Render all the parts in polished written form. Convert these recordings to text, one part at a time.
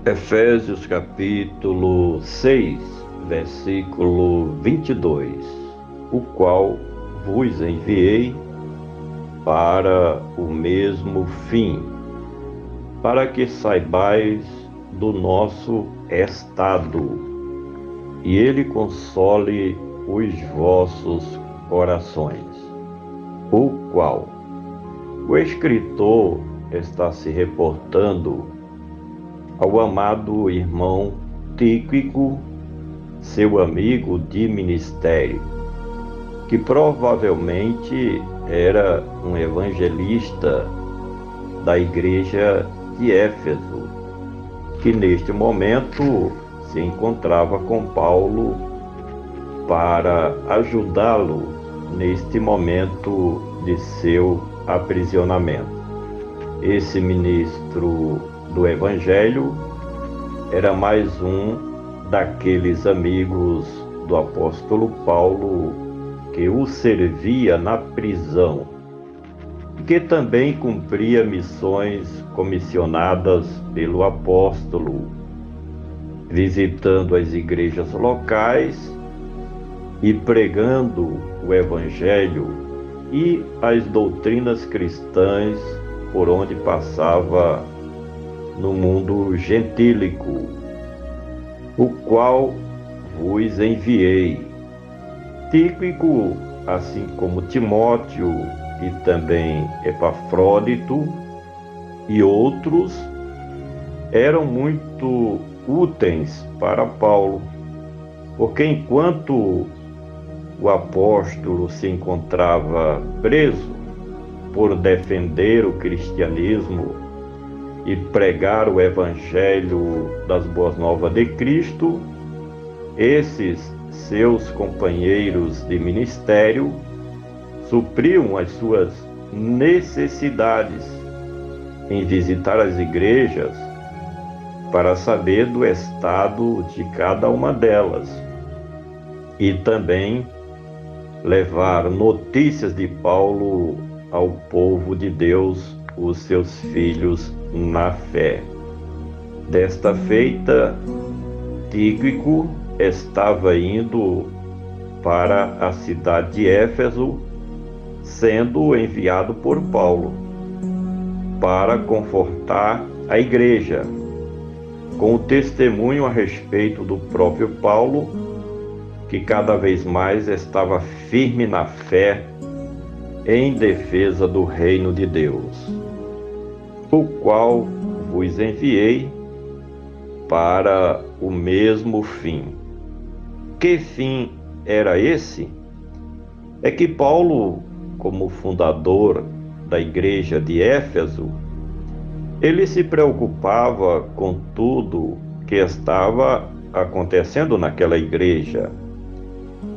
Efésios capítulo 6, versículo 22, o qual vos enviei para o mesmo fim, para que saibais do nosso estado, e ele console os vossos corações, o qual o escritor está se reportando ao amado irmão Tíquico, seu amigo de ministério, que provavelmente era um evangelista da igreja de Éfeso, que neste momento se encontrava com Paulo para ajudá-lo neste momento de seu aprisionamento. Esse ministro do Evangelho era mais um daqueles amigos do apóstolo Paulo que o servia na prisão, que também cumpria missões comissionadas pelo apóstolo, visitando as igrejas locais e pregando o Evangelho e as doutrinas cristãs por onde passava no mundo gentílico, o qual vos enviei. Tíquico, assim como Timóteo e também Epafrodito e outros, eram muito úteis para Paulo, porque enquanto o apóstolo se encontrava preso por defender o cristianismo e pregar o evangelho das boas novas de Cristo, esses seus companheiros de ministério supriam as suas necessidades em visitar as igrejas para saber do estado de cada uma delas e também levar notícias de Paulo ao povo de Deus, os seus filhos na fé. Desta feita, Tíquico estava indo para a cidade de Éfeso, sendo enviado por Paulo para confortar a igreja, com o testemunho a respeito do próprio Paulo, que cada vez mais estava firme na fé em defesa do reino de Deus, o qual vos enviei para o mesmo fim. Que fim era esse? É que Paulo, como fundador da igreja de Éfeso, ele se preocupava com tudo que estava acontecendo naquela igreja,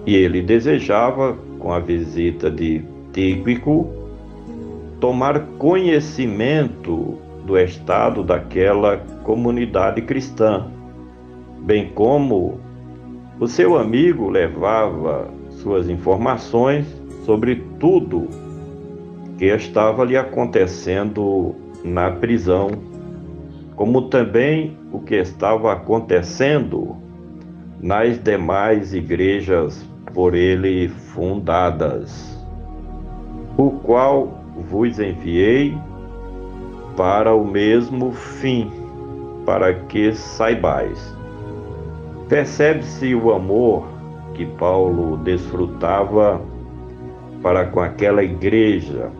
e ele desejava, com a visita de Tíquico, tomar conhecimento do estado daquela comunidade cristã, bem como o seu amigo levava suas informações sobre tudo que estava lhe acontecendo na prisão, como também o que estava acontecendo nas demais igrejas por ele fundadas, o qual vos enviei para o mesmo fim, para que saibais. Percebe-se o amor que Paulo desfrutava para com aquela igreja,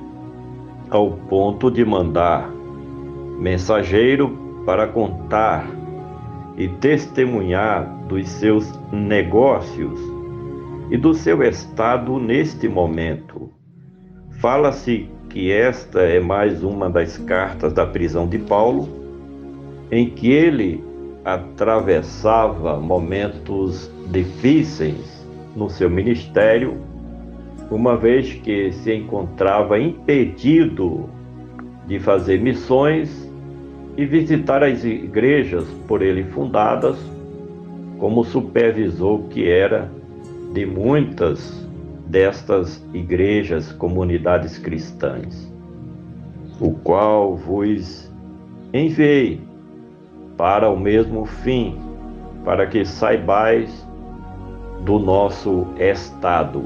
ao ponto de mandar mensageiro para contar e testemunhar dos seus negócios e do seu estado neste momento. Fala-se que esta é mais uma das cartas da prisão de Paulo, em que ele atravessava momentos difíceis no seu ministério, uma vez que se encontrava impedido de fazer missões e visitar as igrejas por ele fundadas, como supervisor que era de muitas destas igrejas, comunidades cristãs, o qual vos enviei para o mesmo fim, para que saibais do nosso estado.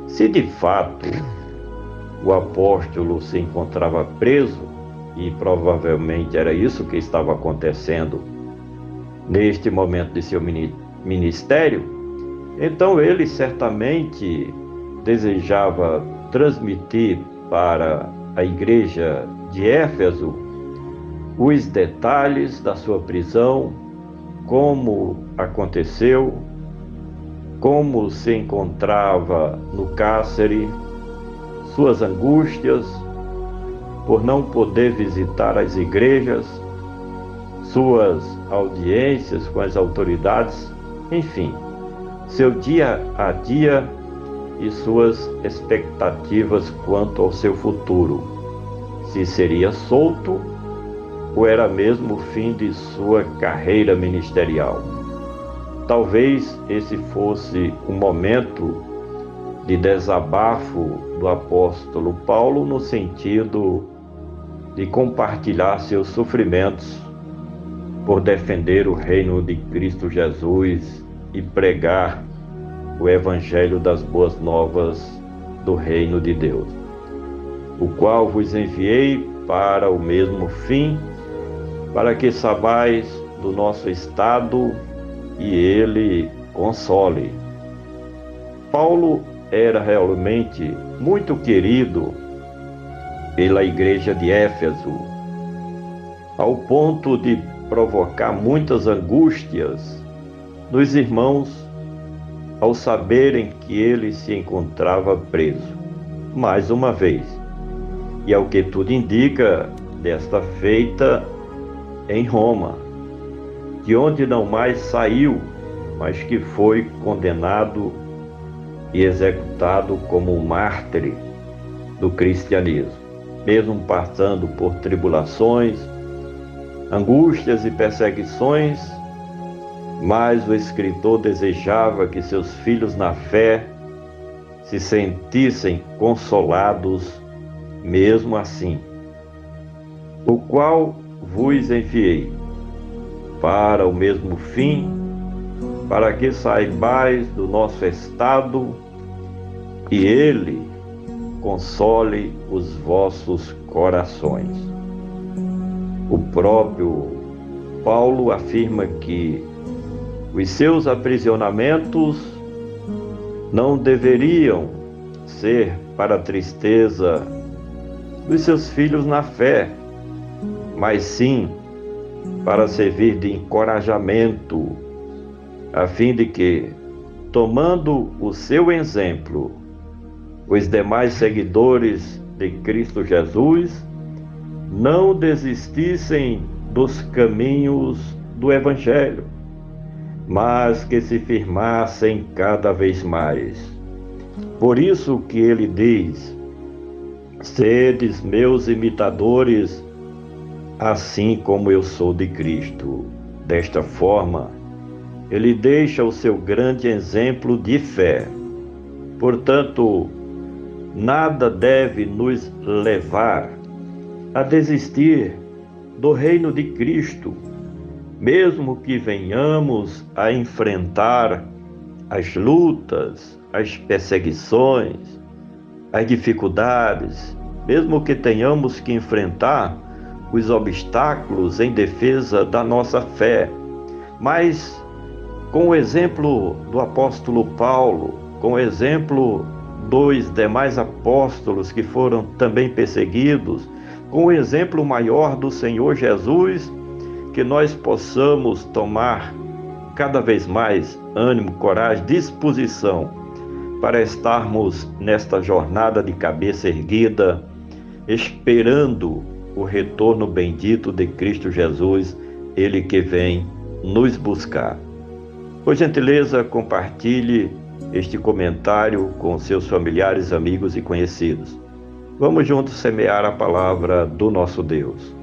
Se de fato o apóstolo se encontrava preso, e provavelmente era isso que estava acontecendo neste momento de seu ministério, então ele certamente desejava transmitir para a igreja de Éfeso os detalhes da sua prisão, como aconteceu, como se encontrava no cárcere, suas angústias por não poder visitar as igrejas, suas audiências com as autoridades, enfim, seu dia a dia e suas expectativas quanto ao seu futuro. Se seria solto ou era mesmo o fim de sua carreira ministerial. Talvez esse fosse um momento de desabafo do apóstolo Paulo, no sentido de compartilhar seus sofrimentos por defender o reino de Cristo Jesus e pregar o evangelho das boas novas do reino de Deus, o qual vos enviei para o mesmo fim, para que saibais do nosso estado e ele console. Paulo era realmente muito querido pela igreja de Éfeso, ao ponto de provocar muitas angústias nos irmãos ao saberem que ele se encontrava preso, mais uma vez, e ao que tudo indica, desta feita em Roma, de onde não mais saiu, mas que foi condenado e executado como um mártir do cristianismo, mesmo passando por tribulações, angústias e perseguições, mas o escritor desejava que seus filhos na fé se sentissem consolados mesmo assim, o qual vos enviei para o mesmo fim, para que saibais do nosso estado e ele console os vossos corações. O próprio Paulo afirma que os seus aprisionamentos não deveriam ser para a tristeza dos seus filhos na fé, mas sim para servir de encorajamento, a fim de que, tomando o seu exemplo, os demais seguidores de Cristo Jesus não desistissem dos caminhos do Evangelho, mas que se firmassem cada vez mais. Por isso que ele diz: sedes meus imitadores, assim como eu sou de Cristo. Desta forma, ele deixa o seu grande exemplo de fé. Portanto, nada deve nos levar a desistir do reino de Cristo, mesmo que venhamos a enfrentar as lutas, as perseguições, as dificuldades, mesmo que tenhamos que enfrentar os obstáculos em defesa da nossa fé. Mas, com o exemplo do apóstolo Paulo, com o exemplo dos demais apóstolos que foram também perseguidos, com o exemplo maior do Senhor Jesus, que nós possamos tomar cada vez mais ânimo, coragem, disposição para estarmos nesta jornada de cabeça erguida, esperando o retorno bendito de Cristo Jesus, Ele que vem nos buscar. Por gentileza, compartilhe este comentário com seus familiares, amigos e conhecidos. Vamos juntos semear a palavra do nosso Deus.